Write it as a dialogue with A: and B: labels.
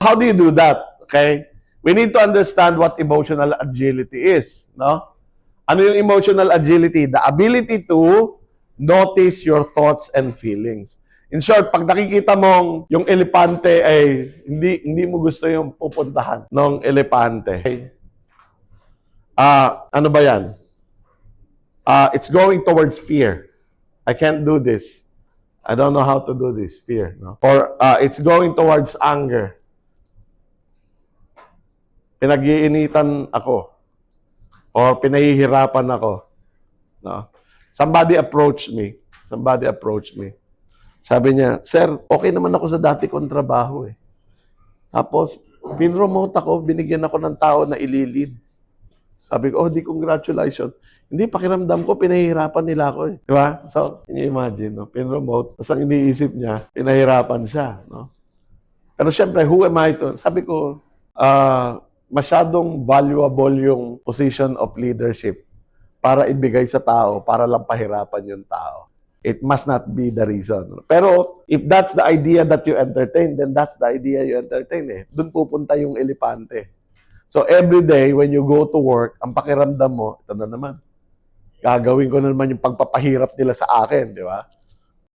A: How do you do that? Okay? We need to understand what emotional agility is. No? Ano yung emotional agility? The ability to notice your thoughts and feelings. In short, pag nakikita mong yung elepante ay hindi mo gusto yung pupuntahan ng elepante. Ano ba yan? It's going towards fear. I can't do this. I don't know how to do this. Fear. No? Or it's going towards anger. Pinag-iinitan ako. Or pinahihirapan ako. No? Somebody approached me. Sabi niya, Sir, okay naman ako sa dati kong trabaho eh. Tapos, pinromote ako, binigyan ako ng tao na ililid. Sabi ko, di congratulations. Hindi, pakiramdam ko, pinahihirapan nila ako eh. Di ba? So, can you imagine, no? Pinromote, tapos ang iniisip niya, pinahirapan siya. No? Pero syempre, who am I to? Sabi ko, masyadong valuable yung position of leadership para ibigay sa tao, para lang pahirapan yung tao. It must not be the reason. Pero if that's the idea that you entertain, then that's the idea you entertain eh. Doon pupunta yung elepante. So every day when you go to work, ang pakiramdam mo, ito na naman, gagawin ko na naman yung pagpapahirap nila sa akin, di ba?